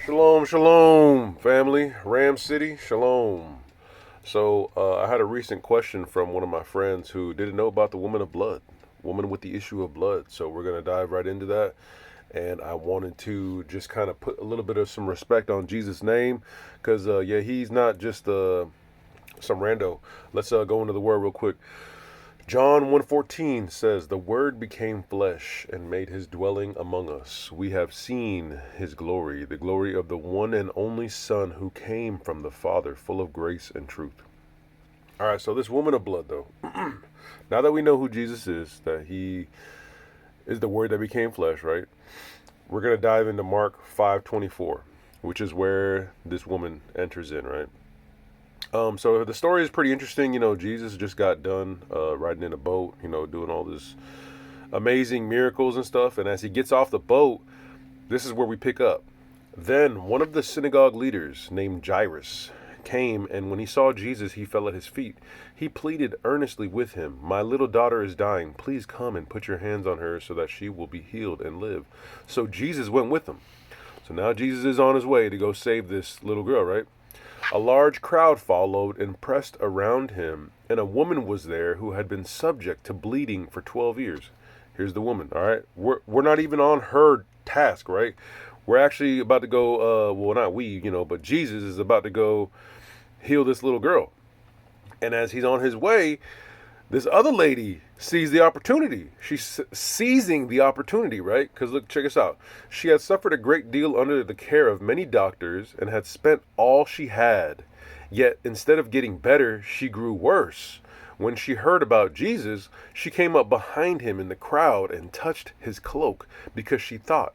Shalom, shalom, family. Ram City, shalom. So, I had a recent question from one of my friends who didn't know about the woman of blood, woman with the issue of blood. So, we're going to dive right into that. And I wanted to just kind of put a little bit of some respect on Jesus' name because, yeah, he's not just some rando. Let's go into the word real quick. John 1:14 says, "The Word became flesh and made his dwelling among us. We have seen his glory, the glory of the one and only Son who came from the Father, full of grace and truth." All right, so this woman of blood, though, now that we know who Jesus is, that he is the Word that became flesh, right? We're going to dive into Mark 5:24, which is where this woman enters in, right? So the story is pretty interesting. Jesus just got done riding in a boat, doing all this amazing miracles and stuff. And as he gets off the boat, this is where we pick up. Then one of the synagogue leaders named Jairus came, and when he saw Jesus, he fell at his feet. He pleaded earnestly with him, "My little daughter is dying. Please come and put your hands on her so that she will be healed and live." So Jesus went with them. So now Jesus is on his way to go save this little girl, right? A large crowd followed and pressed around him, and a woman was there who had been subject to bleeding for 12 years. Here's the woman, all right? We're not even on her task, right? We're actually about to go, well, not we, but Jesus is about to go heal this little girl. And as he's on his way, this other lady sees the opportunity. She's seizing the opportunity, right? Because look, check us out. She had suffered a great deal under the care of many doctors and had spent all she had. Yet instead of getting better, she grew worse. When she heard about Jesus, she came up behind him in the crowd and touched his cloak because she thought,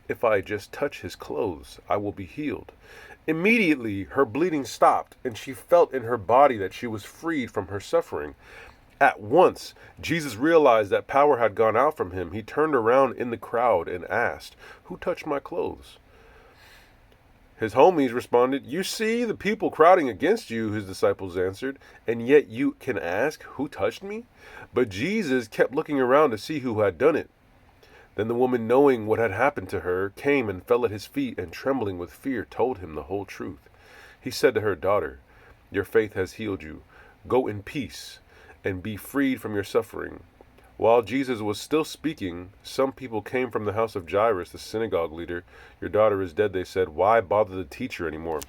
"If I just touch his clothes, I will be healed." Immediately, her bleeding stopped, and she felt in her body that she was freed from her suffering. At once, Jesus realized that power had gone out from him. He turned around in the crowd and asked, "Who touched my clothes?" His homies responded, "You see the people crowding against you," his disciples answered, "and yet you can ask, 'Who touched me?'" But Jesus kept looking around to see who had done it. Then the woman, knowing what had happened to her, came and fell at his feet and, trembling with fear, told him the whole truth. He said to her, "Daughter, your faith has healed you. Go in peace and be freed from your suffering." While Jesus was still speaking, some people came from the house of Jairus, the synagogue leader. "Your daughter is dead," they said. "Why bother the teacher anymore?"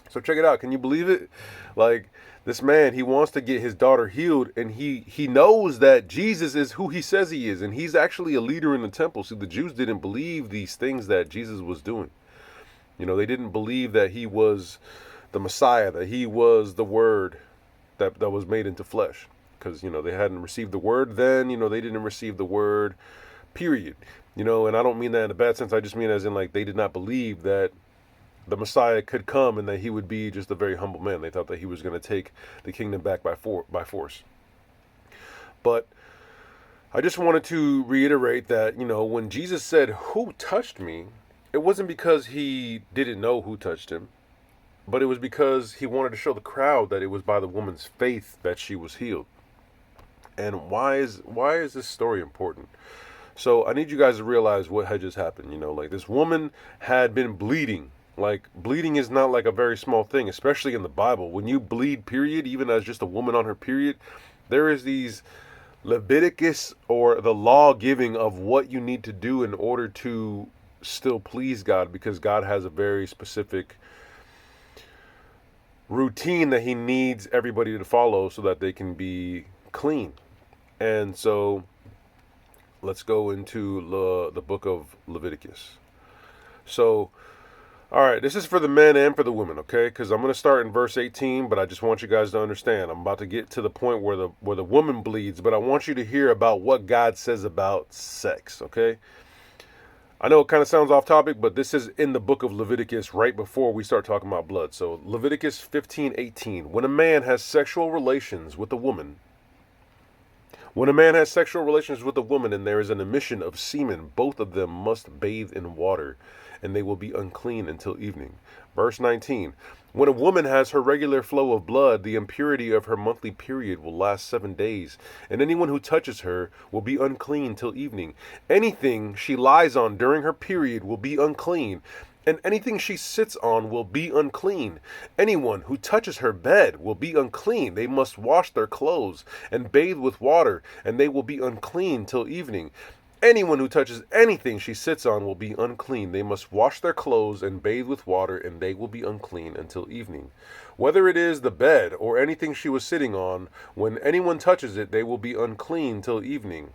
So check it out. Can you believe it? Like, this man, he wants to get his daughter healed, and he knows that Jesus is who he says he is, and he's actually a leader in the temple. See, the Jews didn't believe these things that Jesus was doing. They didn't believe that he was the Messiah, that he was the Word that was made into flesh. Because, they hadn't received the Word then, they didn't receive the Word, period. And I don't mean that in a bad sense. I just mean as in, like, they did not believe that the Messiah could come and that he would be just a very humble man. They thought that he was going to take the kingdom back by force. But I just wanted to reiterate that, when Jesus said, "Who touched me?" it wasn't because he didn't know who touched him, but it was because he wanted to show the crowd that it was by the woman's faith that she was healed. And why is this story important? So I need you guys to realize what had just happened. Like, this woman had been bleeding. Like, bleeding is not like a very small thing, especially in the Bible. When you bleed, period, even as just a woman on her period, there is these Leviticus, or the law giving of what you need to do in order to still please God, because God has a very specific routine that he needs everybody to follow so that they can be clean. And so let's go into the book of Leviticus. So, all right, this is for the men and for the women, okay? Because I'm going to start in verse 18, but I just want you guys to understand. I'm about to get to the point where the woman bleeds, but I want you to hear about what God says about sex, okay? I know it kind of sounds off topic, but this is in the book of Leviticus right before we start talking about blood. So Leviticus 15:18. When a man has sexual relations with a woman, and there is an emission of semen, both of them must bathe in water, and they will be unclean until evening. Verse 19. When a woman has her regular flow of blood, the impurity of her monthly period will last 7 days, and anyone who touches her will be unclean till evening. Anything she lies on during her period will be unclean. and anything she sits on will be unclean. Anyone who touches her bed will be unclean. They must wash their clothes and bathe with water, and they will be unclean till evening. Anyone who touches anything she sits on will be unclean. They must wash their clothes and bathe with water, and they will be unclean until evening. Whether it is the bed or anything she was sitting on, when anyone touches it, they will be unclean till evening.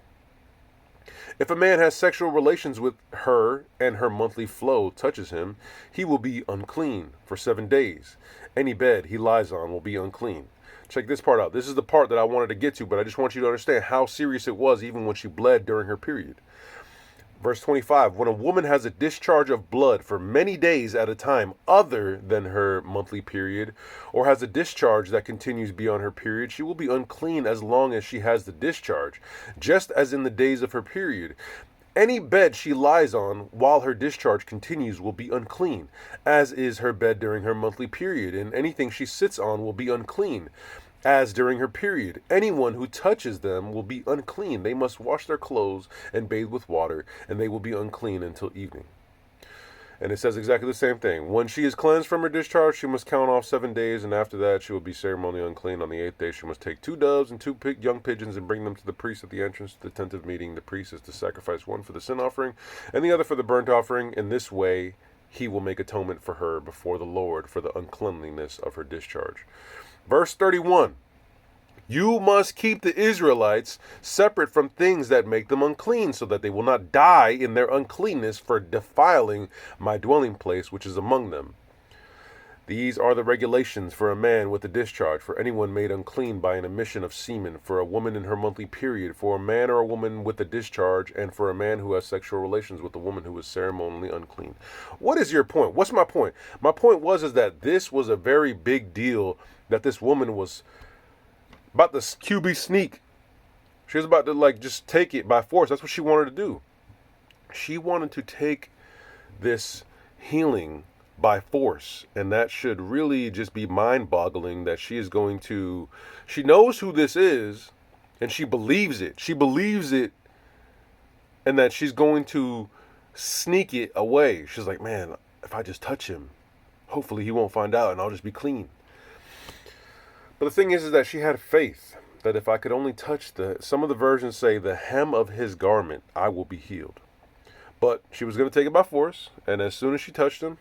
If a man has sexual relations with her and her monthly flow touches him, he will be unclean for 7 days. Any bed he lies on will be unclean. Check this part out. This is the part that I wanted to get to, but I just want you to understand how serious it was even when she bled during her period. Verse 25, when a woman has a discharge of blood for many days at a time other than her monthly period, or has a discharge that continues beyond her period, she will be unclean as long as she has the discharge, just as in the days of her period. Any bed she lies on while her discharge continues will be unclean, as is her bed during her monthly period, and anything she sits on will be unclean, as during her period. Anyone who touches them will be unclean. They must wash their clothes and bathe with water, and they will be unclean until evening. And it says exactly the same thing. When she is cleansed from her discharge, she must count off 7 days, and after that she will be ceremonially unclean. On the 8th day she must take 2 doves and two young pigeons and bring them to the priest at the entrance to the tent of meeting. The priest is to sacrifice one for the sin offering and the other for the burnt offering. In this way he will make atonement for her before the Lord for the uncleanliness of her discharge. Verse 31. You must keep the Israelites separate from things that make them unclean, so that they will not die in their uncleanness for defiling my dwelling place, which is among them. These are the regulations for a man with a discharge, for anyone made unclean by an emission of semen, for a woman in her monthly period, for a man or a woman with a discharge, and for a man who has sexual relations with a woman who is ceremonially unclean. What is your point? What's my point? My point is that this was a very big deal, that this woman was about to QB sneak. She was about to just take it by force. That's what she wanted to do. She wanted to take this healing by force, and that should really just be mind-boggling that she knows who this is, and she believes it. She believes it, and that she's going to sneak it away. She's like, man, if I just touch him, hopefully he won't find out and I'll just be clean. But the thing is that she had faith that if I could only touch some of the versions say the hem of his garment, I will be healed. But she was going to take it by force, and as soon as she touched him,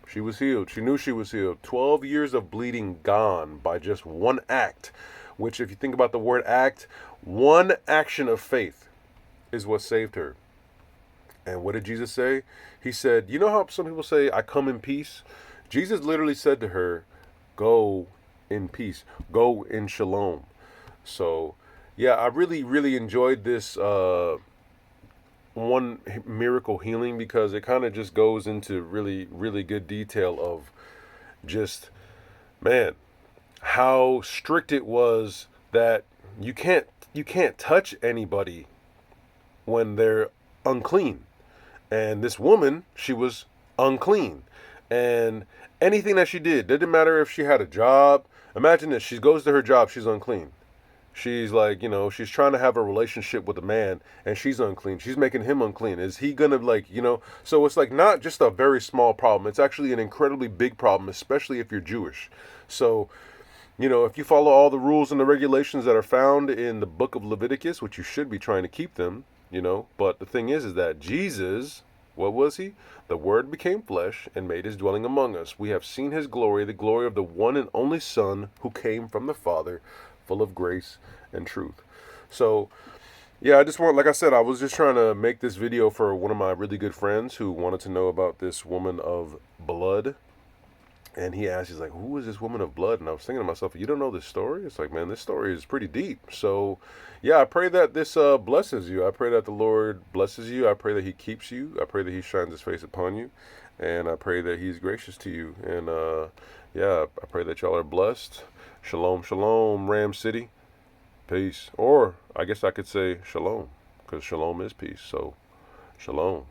she was healed. She knew she was healed. 12 years of bleeding gone by just one act, which if you think about the word act, one action of faith is what saved her. And what did Jesus say? He said, you know how some people say, I come in peace? Jesus literally said to her, go in peace, go in shalom. So yeah, I really, really enjoyed this one miracle healing, because it kind of just goes into really, really good detail of just, man, how strict it was that you can't touch anybody when they're unclean. And this woman, she was unclean, and anything that she did, didn't matter if she had a job. Imagine this, she goes to her job, she's unclean. She's like, she's trying to have a relationship with a man, and she's unclean. She's making him unclean. Is he gonna so it's like not just a very small problem. It's actually an incredibly big problem, especially if you're Jewish. So, if you follow all the rules and the regulations that are found in the book of Leviticus, which you should be trying to keep them, but the thing is that Jesus, what was he? The Word became flesh and made his dwelling among us. We have seen his glory, the glory of the one and only Son who came from the Father, full of grace and truth. So, yeah, like I said, I was just trying to make this video for one of my really good friends who wanted to know about this woman of blood. And he asked, he's like, who is this woman of blood? And I was thinking to myself, you don't know this story? It's like, man, this story is pretty deep. So, yeah, I pray that this blesses you. I pray that the Lord blesses you. I pray that he keeps you. I pray that he shines his face upon you. And I pray that he's gracious to you. And, yeah, I pray that y'all are blessed. Shalom, shalom, Ram City. Peace. Or I guess I could say shalom, because shalom is peace. So, shalom.